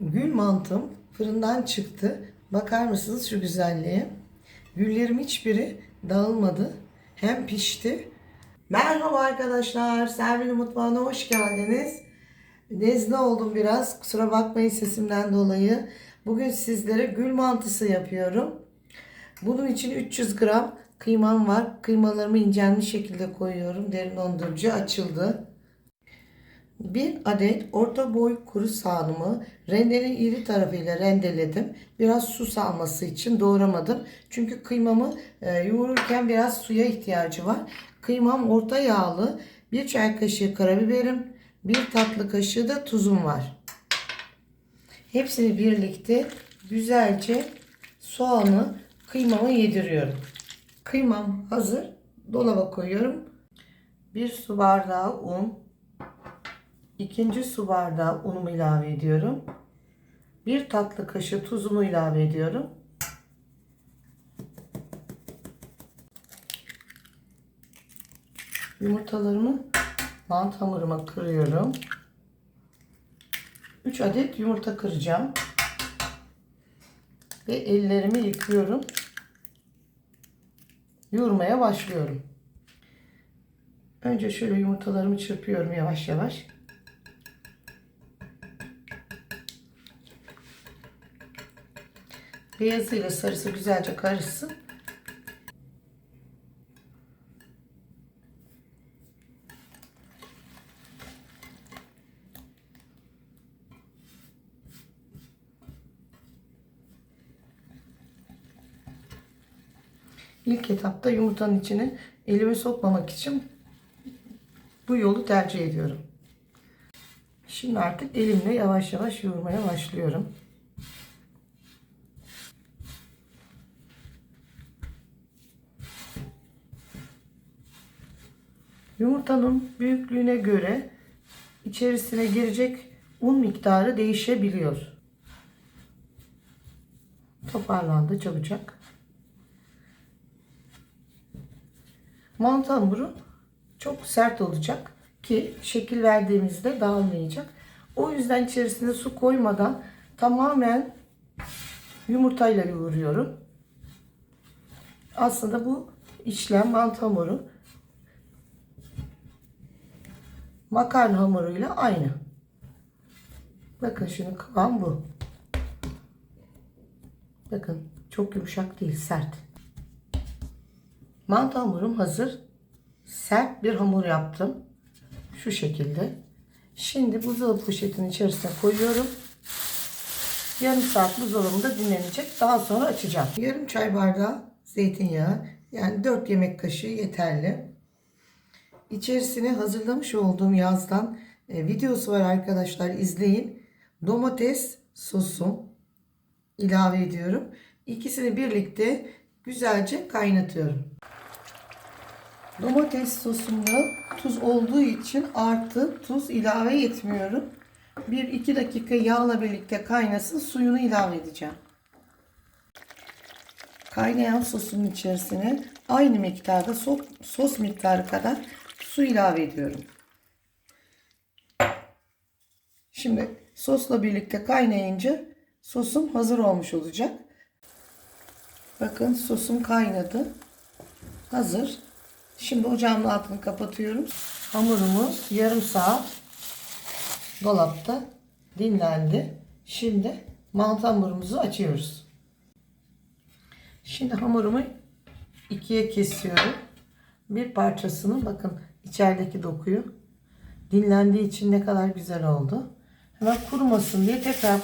Gül mantım fırından çıktı. Bakar mısınız şu güzelliğe? Güllerim hiçbiri dağılmadı. Hem pişti. Merhaba arkadaşlar. Servi'nin mutfağına hoş geldiniz. Nezle oldum biraz. Kusura bakmayın sesimden dolayı. Bugün sizlere gül mantısı yapıyorum. Bunun için 300 gram kıymam var. Kıymalarımı incelmiş şekilde koyuyorum. Derin dondurucu açıldı. Bir adet orta boy kuru soğanımı rendenin iri tarafıyla rendeledim. Biraz su salması için doğramadım. Çünkü kıymamı yoğururken biraz suya ihtiyacı var. Kıymam orta yağlı. Bir çay kaşığı karabiberim, bir tatlı kaşığı da tuzum var. Hepsini birlikte güzelce soğanı kıymama yediriyorum. Kıymam hazır. Dolaba koyuyorum. Bir su bardağı un. 2. su bardağı unumu ilave ediyorum. 1 tatlı kaşığı tuzumu ilave ediyorum. Yumurtalarımı mantı hamuruma kırıyorum. 3 adet yumurta kıracağım. Ve ellerimi yıkıyorum. Yoğurmaya başlıyorum. Önce şöyle yumurtalarımı çırpıyorum yavaş yavaş. Beyazıyla sarısı güzelce karışsın. İlk etapta yumurtanın içine elimi sokmamak için bu yolu tercih ediyorum. Şimdi artık elimle yavaş yavaş yoğurmaya başlıyorum. Yumurtanın büyüklüğüne göre içerisine girecek un miktarı değişebiliyor. Toparlandı çabucak. Mantı hamuru çok sert olacak ki şekil verdiğimizde dağılmayacak. O yüzden içerisine su koymadan tamamen yumurtayla yoğuruyorum. Aslında bu işlem mantı hamuru makarna hamuruyla aynı. Bakın şunun kıvam bu. Bakın çok yumuşak değil, sert. Mantı hamurum hazır. Sert bir hamur yaptım. Şu şekilde. Şimdi buzdolabı poşetinin içerisine koyuyorum. Yarım saat buzdolabında dinlenecek. Daha sonra açacağım. Yarım çay bardağı zeytinyağı. Yani 4 yemek kaşığı yeterli. İçerisine hazırlamış olduğum yazdan videosu var arkadaşlar, izleyin. Domates sosum ilave ediyorum. İkisini birlikte güzelce kaynatıyorum. Domates sosumda tuz olduğu için artı tuz ilave etmiyorum. 1-2 dakika yağla birlikte kaynasın, suyunu ilave edeceğim. Kaynayan sosun içerisine aynı miktarda sos miktarı kadar su ilave ediyorum. Şimdi sosla birlikte kaynayınca sosum hazır olmuş olacak. Bakın sosum kaynadı. Hazır. Şimdi ocağımın altını kapatıyorum. Hamurumuz yarım saat dolapta dinlendi. Şimdi mantı hamurumuzu açıyoruz. Şimdi hamurumu ikiye kesiyorum. Bir parçasını bakın içerideki dokuyu dinlendiği için ne kadar güzel oldu. Hemen kurumasın diye tekrar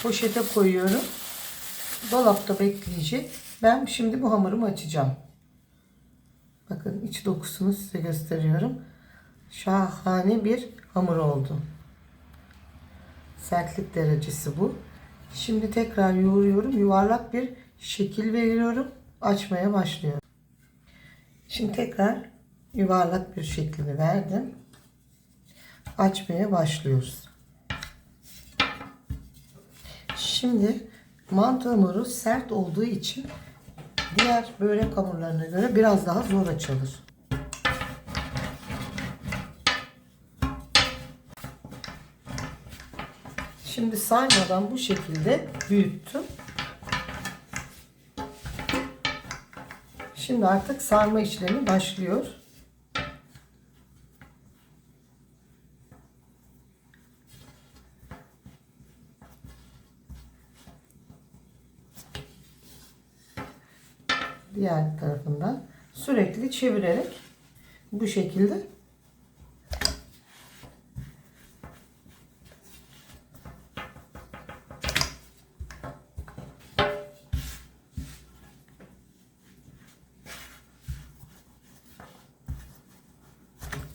poşete koyuyorum. Dolapta bekleyecek. Ben şimdi bu hamurumu açacağım. Bakın iç dokusunu size gösteriyorum. Şahane bir hamur oldu. Sertlik derecesi bu. Şimdi tekrar yoğuruyorum. Yuvarlak bir şekil veriyorum. Açmaya başlıyorum. Şimdi tekrar yuvarlak bir şeklini verdim. Açmaya başlıyoruz. Şimdi mantı hamuru sert olduğu için diğer börek hamurlarına göre biraz daha zor açılır. Şimdi saymadan bu şekilde büyüttüm. Şimdi artık sarma işlemi başlıyor. Diğer tarafından sürekli çevirerek bu şekilde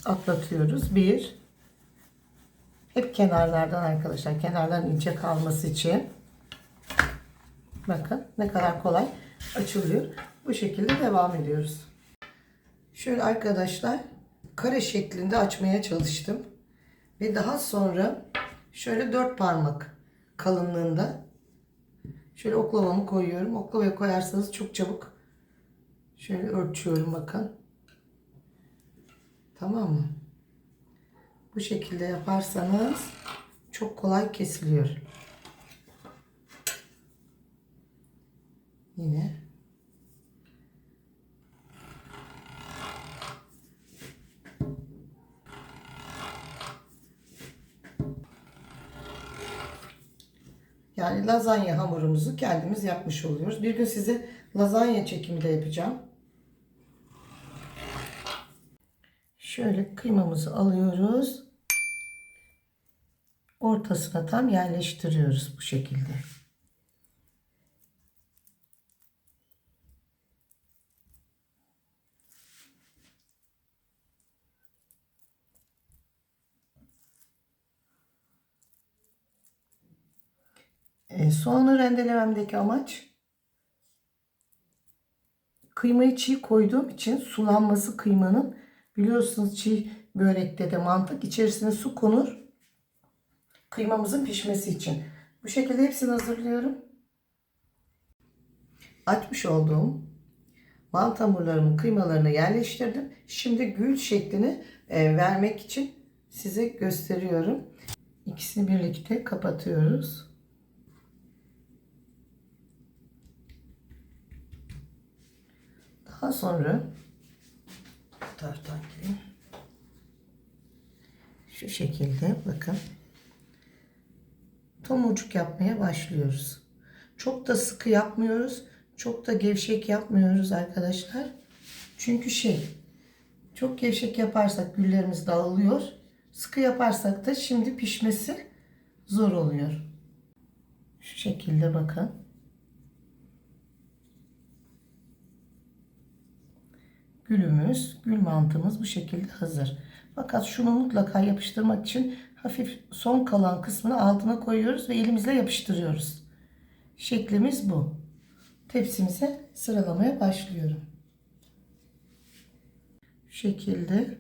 atlatıyoruz. Hep kenarlardan arkadaşlar. Kenarların ince kalması için. Bakın ne kadar kolay açılıyor. Bu şekilde devam ediyoruz. Şöyle arkadaşlar kare şeklinde açmaya çalıştım. Ve daha sonra şöyle 4 parmak kalınlığında şöyle oklavamı koyuyorum. Oklavaya koyarsanız çok çabuk şöyle ölçüyorum bakın. Tamam mı? Bu şekilde yaparsanız çok kolay kesiliyor. Yine yani lazanya hamurumuzu kendimiz yapmış oluyoruz. Bir gün size lazanya çekimi de yapacağım. Şöyle kıymamızı alıyoruz. Ortasına tam yerleştiriyoruz bu şekilde. Soğanı rendelememdeki amaç kıymayı çiğ koyduğum için sulanması kıymanın, biliyorsunuz çiğ börekte de mantık içerisine su konur. Kıymamızın pişmesi için. Bu şekilde hepsini hazırlıyorum. Açmış olduğum mantı hamurlarımın kıymalarını yerleştirdim. Şimdi gül şeklini vermek için size gösteriyorum. İkisini birlikte kapatıyoruz. Daha sonra bu taraftan gireyim. Şu şekilde bakın. Tomurcuk yapmaya başlıyoruz. Çok da sıkı yapmıyoruz. Çok da gevşek yapmıyoruz arkadaşlar. Çünkü çok gevşek yaparsak güllerimiz dağılıyor. Sıkı yaparsak da şimdi pişmesi zor oluyor. Şu şekilde bakın. Gül mantımız bu şekilde hazır. Fakat şunu mutlaka yapıştırmak için hafif son kalan kısmını altına koyuyoruz ve elimizle yapıştırıyoruz. Şeklimiz bu. Tepsimize sıralamaya başlıyorum. Şu şekilde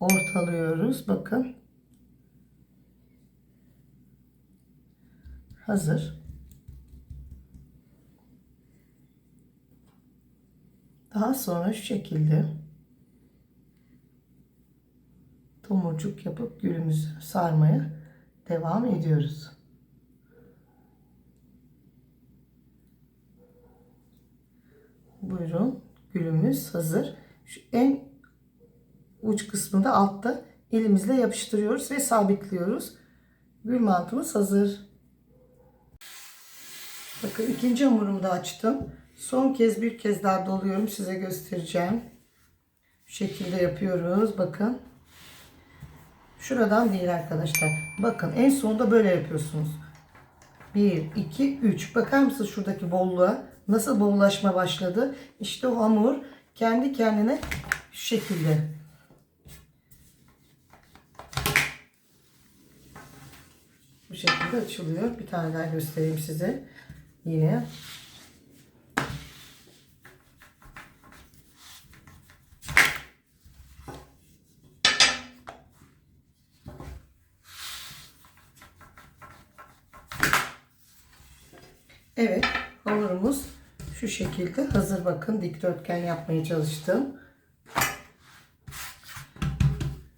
ortalıyoruz. Bakın. Hazır. Daha sonra şu şekilde tomurcuk yapıp gülümüzü sarmaya devam ediyoruz. Buyurun, gülümüz hazır. Şu en uç kısmını da altta elimizle yapıştırıyoruz ve sabitliyoruz. Gül mantımız hazır. Bakın ikinci hamurumu da açtım. Son kez bir kez daha doluyorum. Size göstereceğim. Şu şekilde yapıyoruz. Bakın. Şuradan değil arkadaşlar. Bakın en sonunda böyle yapıyorsunuz. 1, 2, 3. Bakar mısınız şuradaki bolluğa? Nasıl bollaşma başladı? İşte o hamur kendi kendine şu şekilde. Bu şekilde açılıyor. Bir tane daha göstereyim size. Yine. Evet, hamurumuz şu şekilde hazır. Bakın dikdörtgen yapmaya çalıştım.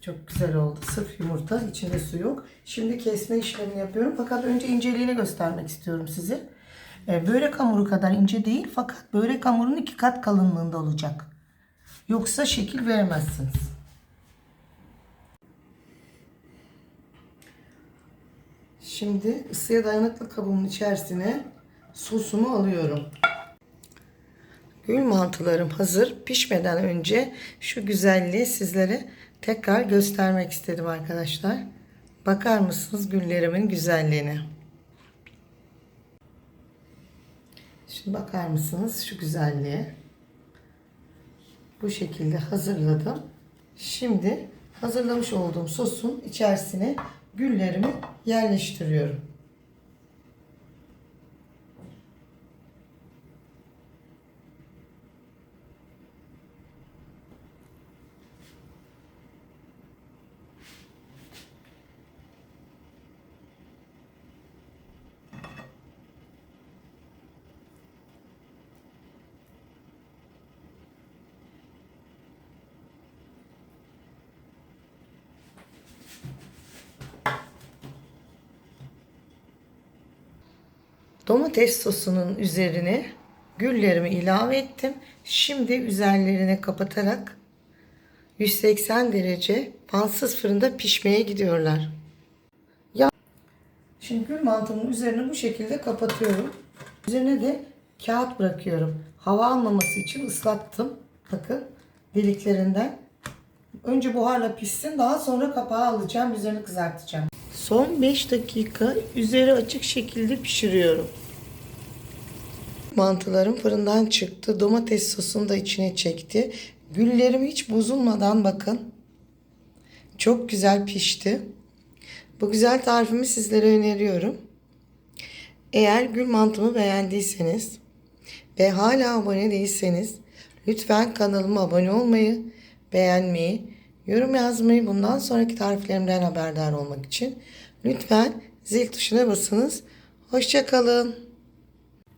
Çok güzel oldu. Sırf yumurta, içinde su yok. Şimdi kesme işlemini yapıyorum. Fakat önce inceliğini göstermek istiyorum size. Börek hamuru kadar ince değil, fakat börek hamurunun 2 kat kalınlığında olacak. Yoksa şekil veremezsiniz. Şimdi ısıya dayanıklı kabımın içerisine sosumu alıyorum. Gül mantılarım hazır. Pişmeden önce şu güzelliği sizlere tekrar göstermek istedim arkadaşlar. Bakar mısınız güllerimin güzelliğine? Şimdi bakar mısınız şu güzelliğe? Bu şekilde hazırladım. Şimdi hazırlamış olduğum sosun içerisine güllerimi yerleştiriyorum. Domates sosunun üzerine güllerimi ilave ettim. Şimdi üzerlerine kapatarak 180 derece fansız fırında pişmeye gidiyorlar. Şimdi gül mantımın üzerine bu şekilde kapatıyorum. Üzerine de kağıt bırakıyorum. Hava almaması için ıslattım. Bakın deliklerinden. Önce buharla pişsin, daha sonra kapağı alacağım, üzerini kızartacağım. Son 5 dakika üzeri açık şekilde pişiriyorum. Mantılarım fırından çıktı. Domates sosunu da içine çekti. Güllerim hiç bozulmadan bakın. Çok güzel pişti. Bu güzel tarifimi sizlere öneriyorum. Eğer gül mantımı beğendiyseniz ve hala abone değilseniz lütfen kanalıma abone olmayı, beğenmeyi, yorum yazmayı, bundan sonraki tariflerimden haberdar olmak için lütfen zil tuşuna basınız. Hoşça kalın.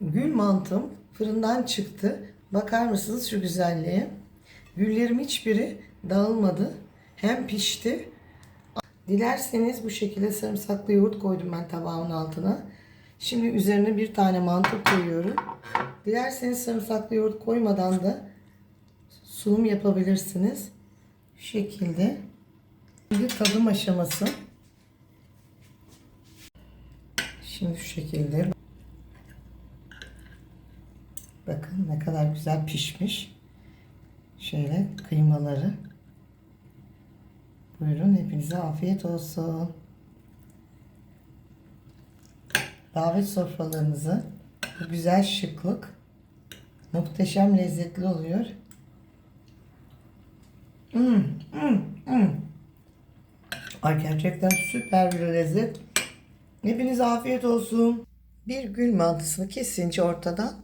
Gül mantım fırından çıktı. Bakar mısınız şu güzelliğe? Güllerim hiçbiri dağılmadı. Hem pişti. Dilerseniz bu şekilde sarımsaklı yoğurt koydum ben tabağımın altına. Şimdi üzerine bir tane mantı koyuyorum. Dilerseniz sarımsaklı yoğurt koymadan da sunum yapabilirsiniz. Şu şekilde. Şimdi tadım aşaması. Şimdi şu şekilde. Bakın ne kadar güzel pişmiş. Şöyle kıymaları. Buyurun, hepinize afiyet olsun. Davet sofralarınızı bu güzel şıklık muhteşem lezzetli oluyor. Ay gerçekten süper bir lezzet. Hepinize afiyet olsun. Bir gül mantısını kesince ortadan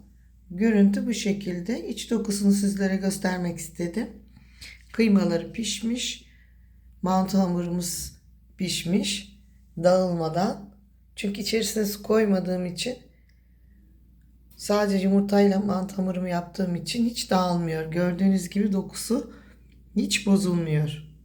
görüntü bu şekilde. İç dokusunu sizlere göstermek istedim. Kıymaları pişmiş. Mantı hamurumuz pişmiş. Dağılmadan. Çünkü içerisine su koymadığım için, sadece yumurtayla mantı hamurumu yaptığım için hiç dağılmıyor. Gördüğünüz gibi dokusu hiç bozulmuyor.